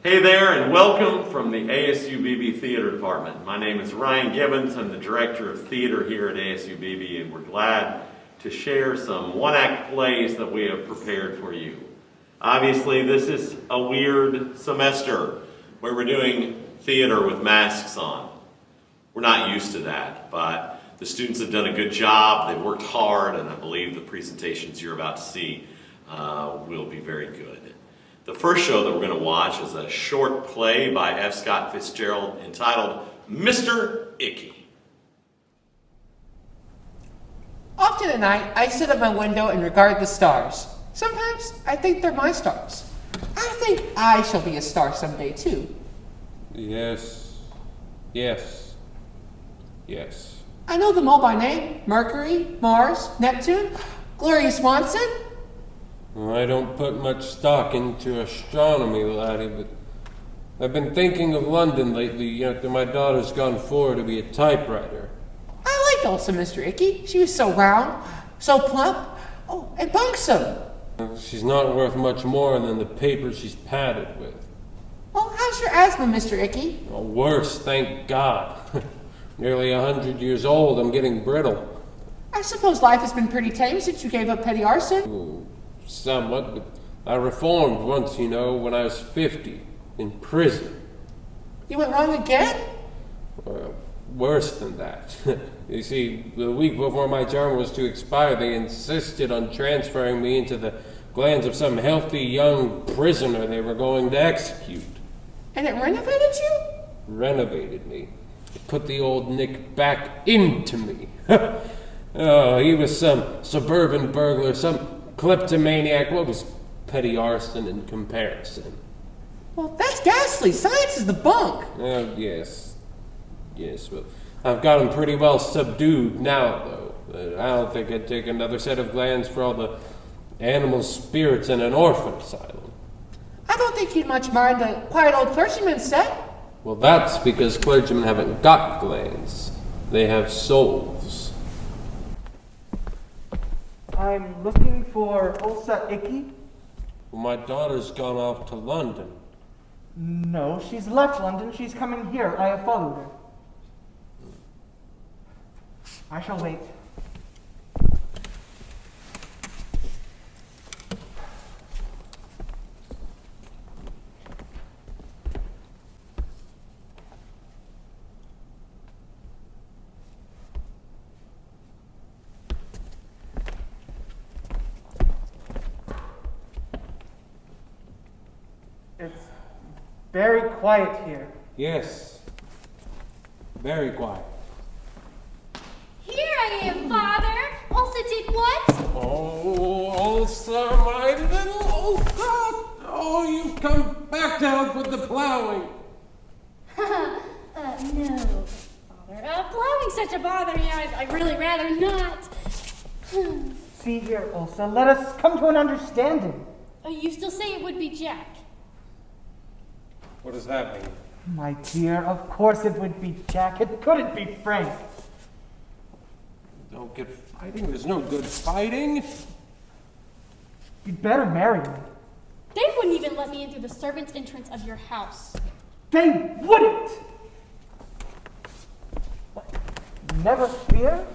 Hey there, and welcome from the ASU-Beebe Theater Department. My name is Ryan Gibbons. I'm the Director of Theater here at ASU-Beebe, and we're glad to share some one-act plays that we have prepared for you. Obviously, this is a weird semester where we're doing theater with masks on. We're not used to that, but the students have done a good job. They've worked hard, and I believe the presentations you're about to see will be very good. The first show that we're going to watch is a short play by F. Scott Fitzgerald entitled Mr. Icky. Often at night, I sit at my window and regard the stars. Sometimes I think they're my stars. I think I shall be a star someday, too. Yes. I know them all by name. Mercury, Mars, Neptune, Gloria Swanson. I don't put much stock into astronomy, laddie, but I've been thinking of London lately, after my daughter's gone forward to be a typewriter. I liked also Mr. Icky. She was so round, so plump, and buxom. She's not worth much more than the paper she's padded with. Well, how's your asthma, Mr. Icky? Well, worse, thank God. Nearly 100 years old, I'm getting brittle. I suppose life has been pretty tame since you gave up petty arson. Ooh, somewhat, but I reformed once, when I was 50, in prison. You went wrong again? Well, worse than that. You see, the week before my term was to expire, they insisted on transferring me into the glands of some healthy young prisoner they were going to execute. And it renovated you? Renovated me. It put the old Nick back into me. Oh, he was some suburban burglar, some kleptomaniac. What was petty arson in comparison? Well, that's ghastly. Science is the bunk. Oh, yes, well, I've got him pretty well subdued now, though. I don't think I'd take another set of glands for all the animal spirits in an orphan asylum. I don't think you'd much mind a quiet old clergyman set. Well, that's because clergymen haven't got glands. They have souls. I'm looking for Ulsa Icky. Well, my daughter's gone off to London. No, she's left London. She's coming here. I have followed her. I shall wait. It's very quiet here. Yes. Very quiet. Here I am, Father. Ulsa did what? Oh, Ulsa, my little Ulsa! Oh, you've come back to help with the plowing. No, Father. Plowing's such a bother. I'd really rather not. See here, Ulsa, let us come to an understanding. You still say it would be Jack? What does that mean? My dear, of course it would be Jack. It couldn't be Frank. Don't get fighting. There's no good fighting. You'd better marry me. They wouldn't even let me in through the servant's entrance of your house. They wouldn't! What? Never fear.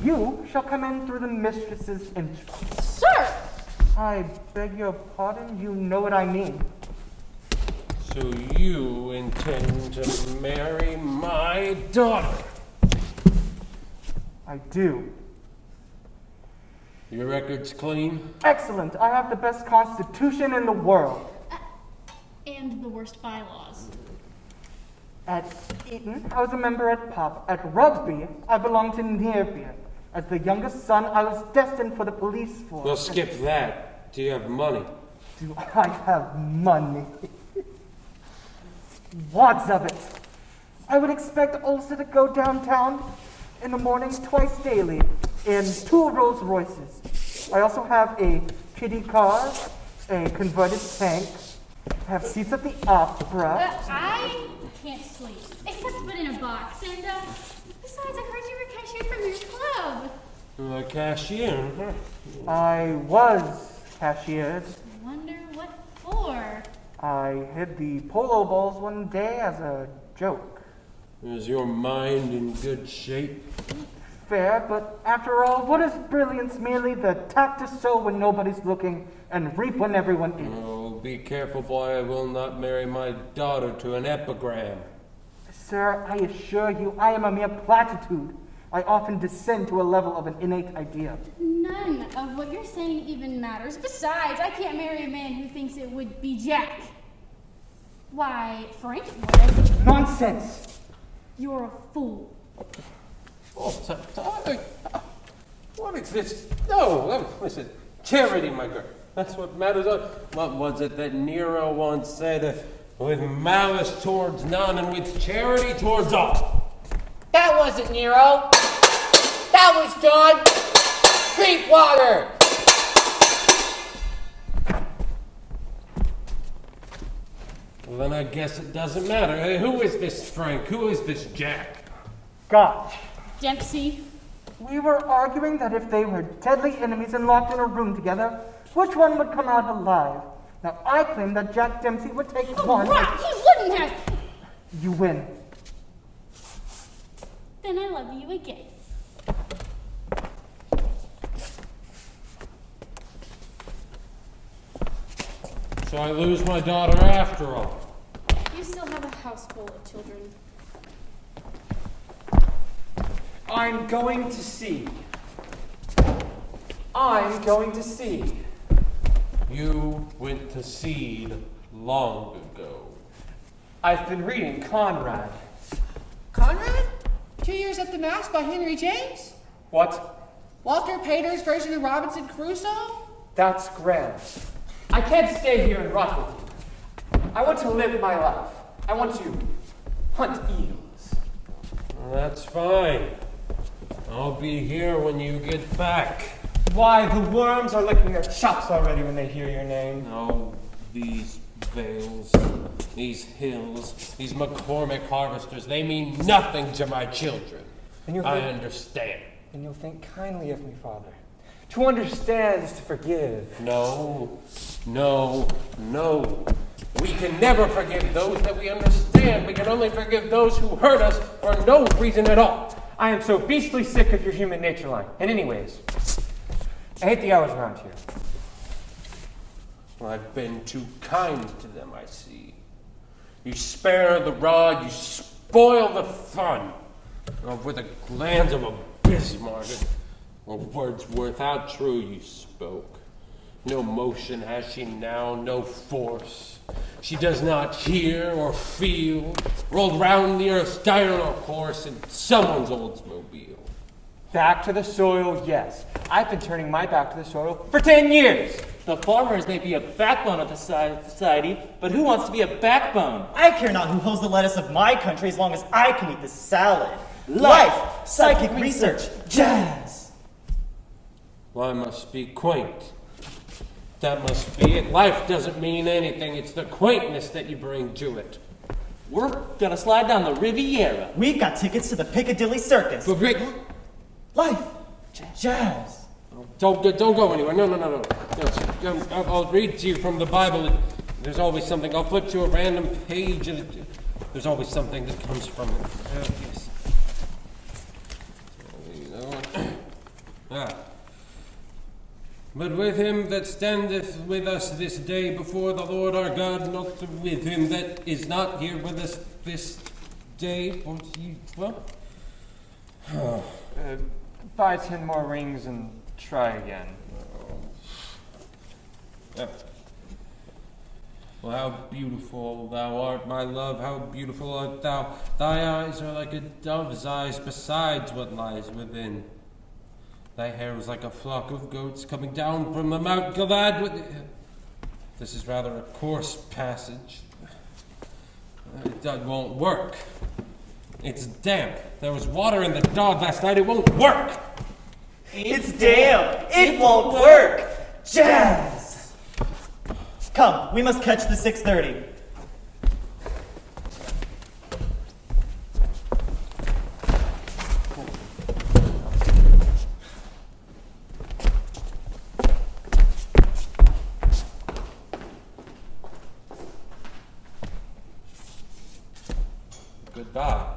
You shall come in through the mistress's entrance. Sir! I beg your pardon, you know what I mean. So you intend to marry my daughter? I do. Your record's clean? Excellent. I have the best constitution in the world. And the worst bylaws. At Eton, I was a member at Pop. At Rugby, I belonged to Nearbeer. As the youngest son, I was destined for the police force. Well, skip that. Do you have money? Do I have money? Lots of it. I would expect Ulsa to go downtown in the morning twice daily in 2 Rolls Royces. I also have a kiddie car, a converted tank, I have seats at the opera. I can't sleep, except but in a box. And besides, I heard you were cashiered from your club. Cashier? I was cashiered. I wonder what for. I hid the polo balls one day as a joke. Is your mind in good shape? Fair, but after all, what is brilliance? Merely the tact to sow when nobody's looking and reap when everyone is. Oh, be careful, boy. I will not marry my daughter to an epigram. Sir, I assure you, I am a mere platitude. I often descend to a level of an innate idea. None of what you're saying even matters. Besides, I can't marry a man who thinks it would be Jack. Why, Frank would. Nonsense! You're a fool. Oh, what is this? No, listen. Charity, my girl. That's what matters. What was it that Nero once said? With malice towards none and with charity towards all. That wasn't Nero. That was John Drinkwater. Well, then I guess it doesn't matter. Hey, who is this Frank? Who is this Jack? Gosh. Dempsey. We were arguing that if they were deadly enemies and locked in a room together, which one would come out alive? Now, I claim that Jack Dempsey would take one. Right, he wouldn't have. You win. Then I love you again. So I lose my daughter after all. You still have a house full of children. I'm going to see. I'm going to see. You went to seed long ago. I've been reading Conrad. Conrad? 2 Years at the Mass by Henry James? What? Walter Pater's version of Robinson Crusoe? That's grand. I can't stay here and rot with you. I want to live my life. I want to hunt eels. That's fine. I'll be here when you get back. Why, the worms are licking their chops already when they hear your name. Oh, these vales, these hills, these McCormick harvesters, they mean nothing to my children. I understand. And you'll think kindly of me, Father. To understand is to forgive. No. We can never forgive those that we understand. We can only forgive those who hurt us for no reason at all. I am so beastly sick of your human nature line. And anyways, I hate the hours around here. I've been too kind to them, I see. You spare the rod, you spoil the fun. Over the glands of a Bismarck, or Wordsworth, how true you spoke. No motion has she now, no force. She does not hear or feel, rolled round the earth's diurnal course in someone's Oldsmobile. Back to the soil, yes. I've been turning my back to the soil for 10 years. The farmers may be a backbone of the society, but who wants to be a backbone? I care not who holds the lettuce of my country as long as I can eat the salad. Life, psychic research, jazz. Well, I must be quaint. That must be it. Life doesn't mean anything. It's the quaintness that you bring to it. We're gonna slide down the Riviera. We've got tickets to the Piccadilly Circus. But Life, jazz. don't go anywhere. No. I'll read to you from the Bible. There's always something. I'll flip to a random page, and there's always something that comes from it. Yes. But with him that standeth with us this day before the Lord our God, not with him that is not here with us this day. Buy 10 more rings and try again. Well, how beautiful thou art, my love, how beautiful art thou. Thy eyes are like a dove's eyes, besides what lies within. Thy hair is like a flock of goats coming down from the Mount Gilead. This is rather a coarse passage. It won't work. It's damp. There was water in the dog last night. It won't work. It's damn. It won't work. Jazz. Come, we must catch the 6:30. Goodbye.